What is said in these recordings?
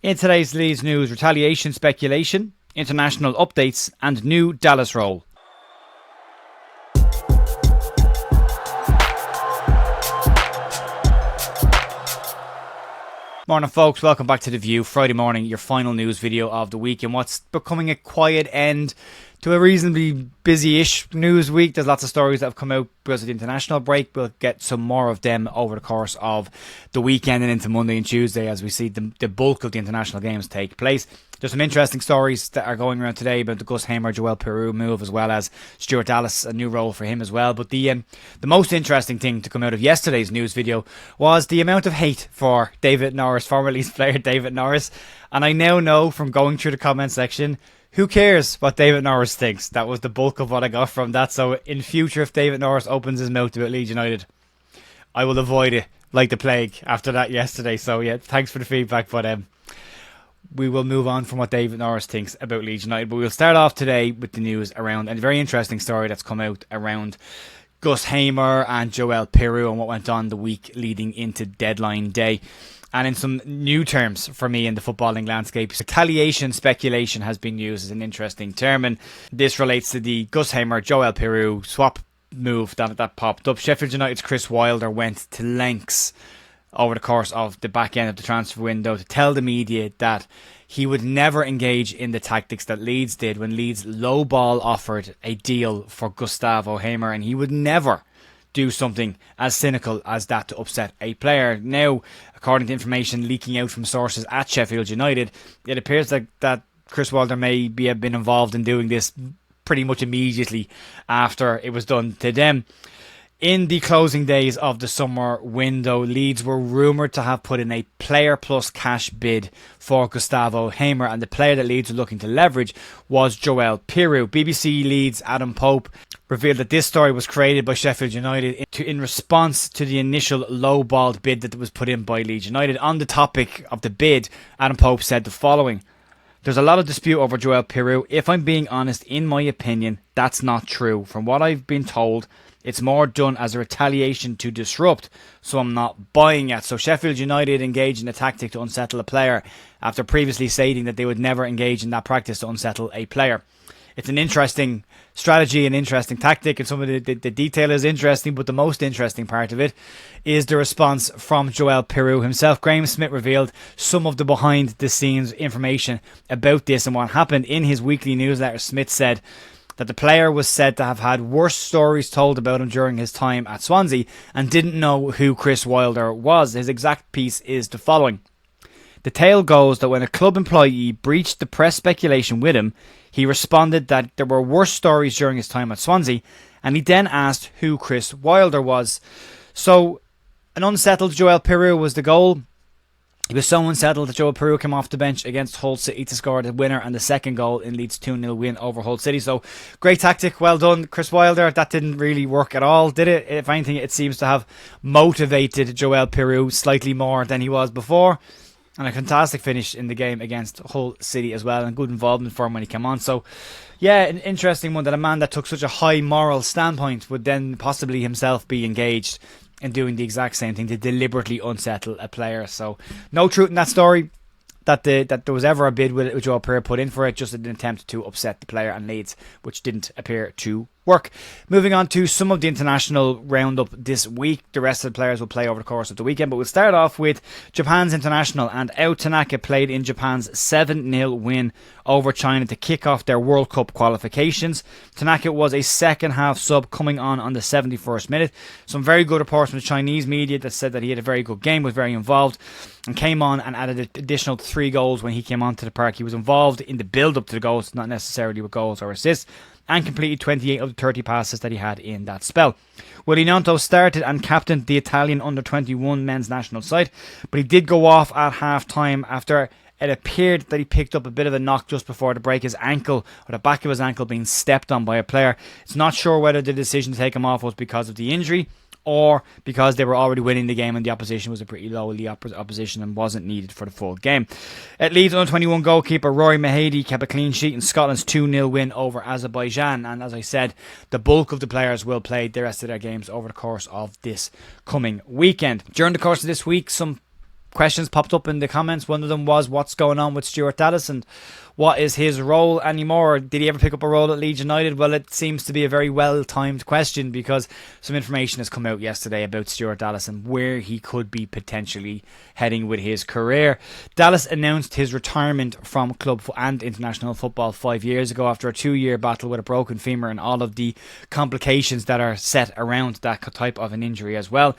In today's Leeds news, retaliation speculation, international updates and new Dallas role. Morning folks, welcome back to The View. Friday morning, your final news video of the week in what's becoming a quiet end to a reasonably busy-ish news week. There's lots of stories that have come out because of the international break. We'll get some more of them over the course of the weekend and into Monday and Tuesday as we see the bulk of the international games take place. There's some interesting stories that are going around today about the Gus Hamer, Joel Piroe move, as well as Stuart Dallas, a new role for him as well. But the most interesting thing to come out of yesterday's news video was the amount of hate for David Norris, former Leeds player David Norris. And I now know from going through the comment section, who cares what David Norris thinks? That was the bulk of what I got from that. So in future, if David Norris opens his mouth about Leeds United, I will avoid it like the plague after that yesterday. So yeah, thanks for the feedback. But we will move on from what David Norris thinks about Leeds United. But we'll start off today with the news around a very interesting story that's come out around Gus Hamer and Joel Piroe and what went on the week leading into deadline day. And in some new terms for me in the footballing landscape, retaliation speculation has been used as an interesting term. And this relates to the Gus Hamer, Joel Piroe swap move that popped up. Sheffield United's Chris Wilder went to lengths over the course of the back end of the transfer window to tell the media that he would never engage in the tactics that Leeds did when Leeds lowball offered a deal for Gustavo Hamer, and he would never do something as cynical as that to upset a player. Now, according to information leaking out from sources at Sheffield United, it appears that Chris Wilder may have been involved in doing this pretty much immediately after it was done to them. In the closing days of the summer window, Leeds were rumoured to have put in a player plus cash bid for Gustavo Hamer, and the player that Leeds were looking to leverage was Joel Piroe. BBC Leeds' Adam Pope revealed that this story was created by Sheffield United in response to the initial low-balled bid that was put in by Leeds United. On the topic of the bid, Adam Pope said the following: "There's a lot of dispute over Joel Piroe. If I'm being honest, in my opinion, that's not true. From what I've been told, it's more done as a retaliation to disrupt, so I'm not buying it." So Sheffield United engaged in a tactic to unsettle a player after previously stating that they would never engage in that practice to unsettle a player. It's an interesting strategy, an interesting tactic, and some of the detail is interesting, but the most interesting part of it is the response from Joel Piroe himself. Graham Smith revealed some of the behind-the-scenes information about this and what happened in his weekly newsletter. Smith said that the player was said to have had worse stories told about him during his time at Swansea and didn't know who Chris Wilder was. His exact piece is the following: "The tale goes that when a club employee breached the press speculation with him, he responded that there were worse stories during his time at Swansea, and he then asked who Chris Wilder was." So, an unsettled Joel Piroe was the goal. He was so unsettled that Joel Piroe came off the bench against Hull City to score the winner and the second goal in Leeds' 2-0 win over Hull City. So, great tactic, well done, Chris Wilder. That didn't really work at all, did it? If anything, it seems to have motivated Joel Piroe slightly more than he was before. And a fantastic finish in the game against Hull City as well, and good involvement for him when he came on. So, yeah, an interesting one that a man that took such a high moral standpoint would then possibly himself be engaged in doing the exact same thing to deliberately unsettle a player. So, no truth in that story that there was ever a bid with Joel Piroe put in for it, just an attempt to upset the player and Leeds, which didn't appear to work. Moving on to some of the international roundup this week. The rest of the players will play over the course of the weekend, but we'll start off with Japan's international, and Ao Tanaka played in Japan's 7-0 win over China to kick off their World Cup qualifications. Tanaka was a second half sub coming on the 71st minute. Some very good reports from the Chinese media that said that he had a very good game, was very involved, and came on and added an additional 3 goals when he came onto the park. He was involved in the build-up to the goals, not necessarily with goals or assists, and completed 28 of the 30 passes that he had in that spell. Willie Gnonto started and captained the Italian under-21 men's national side, but he did go off at half-time after it appeared that he picked up a bit of a knock just before the break, his ankle, or the back of his ankle, being stepped on by a player. It's not sure whether the decision to take him off was because of the injury or because they were already winning the game and the opposition was a pretty low opposition and wasn't needed for the full game. At Leeds under-21 goalkeeper Rory Mahady kept a clean sheet in Scotland's 2-0 win over Azerbaijan, and as I said, the bulk of the players will play the rest of their games over the course of this coming weekend. During the course of this week, some questions popped up in the comments. One of them was, what's going on with Stuart Dallas and what is his role anymore? Did he ever pick up a role at Leeds United? Well, it seems to be a very well-timed question because some information has come out yesterday about Stuart Dallas and where he could be potentially heading with his career. Dallas announced his retirement from club and international football 5 years ago after a 2-year battle with a broken femur and all of the complications that are set around that type of an injury as well.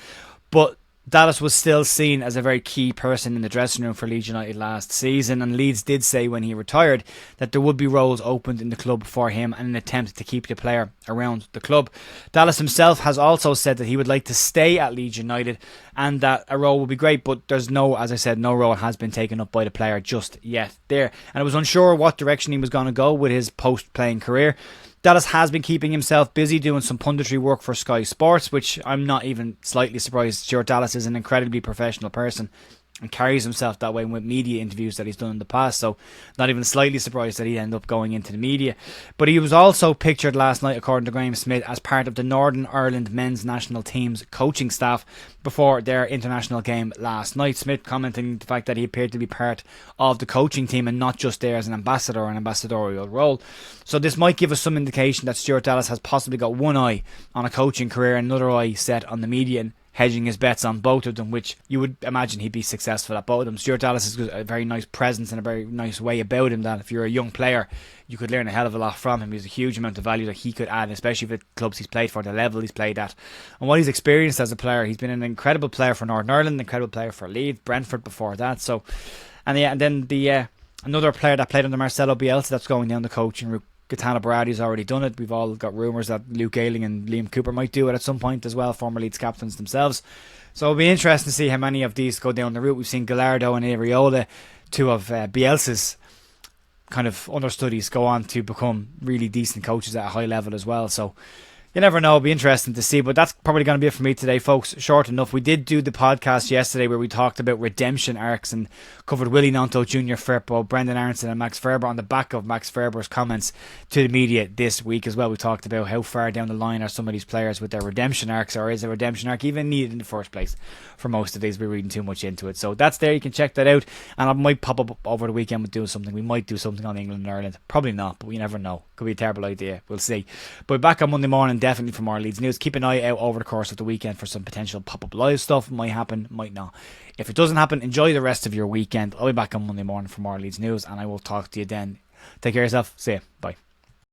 But Dallas was still seen as a very key person in the dressing room for Leeds United last season, and Leeds did say when he retired that there would be roles opened in the club for him in an attempt to keep the player around the club. Dallas himself has also said that he would like to stay at Leeds United and that a role would be great, but there's no, as I said, no role has been taken up by the player just yet there. And I was unsure what direction he was going to go with his post-playing career. Dallas has been keeping himself busy doing some punditry work for Sky Sports, which I'm not even slightly surprised. Stuart Dallas is an incredibly professional person and carries himself that way with media interviews that he's done in the past, so not even slightly surprised that he'd end up going into the media. But he was also pictured last night, according to Graham Smith, as part of the Northern Ireland men's national team's coaching staff before their international game last night. Smith commenting the fact that he appeared to be part of the coaching team and not just there as an ambassador or an ambassadorial role. So this might give us some indication that Stuart Dallas has possibly got one eye on a coaching career and another eye set on the media, and hedging his bets on both of them, which you would imagine he'd be successful at both of them. Stuart Dallas has a very nice presence and a very nice way about him that if you're a young player, you could learn a hell of a lot from him. There's a huge amount of value that he could add, especially for the clubs he's played for, the level he's played at, and what he's experienced as a player. He's been an incredible player for Northern Ireland, an incredible player for Leeds, Brentford before that. So, and then the another player that played under Marcelo Bielsa that's going down the coaching route, Gaetano Berardi's already done it. We've all got rumours that Luke Ayling and Liam Cooper might do it at some point as well, former Leeds captains themselves. So it'll be interesting to see how many of these go down the route. We've seen Gallardo and Areola, two of Bielsa's kind of understudies, go on to become really decent coaches at a high level as well. So you never know. It'll be interesting to see. But that's probably going to be it for me today, folks. Short enough. We did do the podcast yesterday where we talked about redemption arcs and covered Willie Gnonto Jr., Firpo, Brendan Aronson and Max Ferber on the back of Max Ferber's comments to the media this week as well. We talked about how far down the line are some of these players with their redemption arcs, or is a redemption arc even needed in the first place for most of these? We're reading too much into it. So that's there. You can check that out. And I might pop up over the weekend with doing something. We might do something on England and Ireland. Probably not, but we never know. Could be a terrible idea. We'll see. But back on Monday morning, definitely for more Leeds news. Keep an eye out over the course of the weekend for some potential pop-up live stuff. Might happen, might not. If it doesn't happen, enjoy the rest of your weekend. I'll be back on Monday morning for more Leeds news, and I will talk to you then. Take care of yourself. See you. Bye.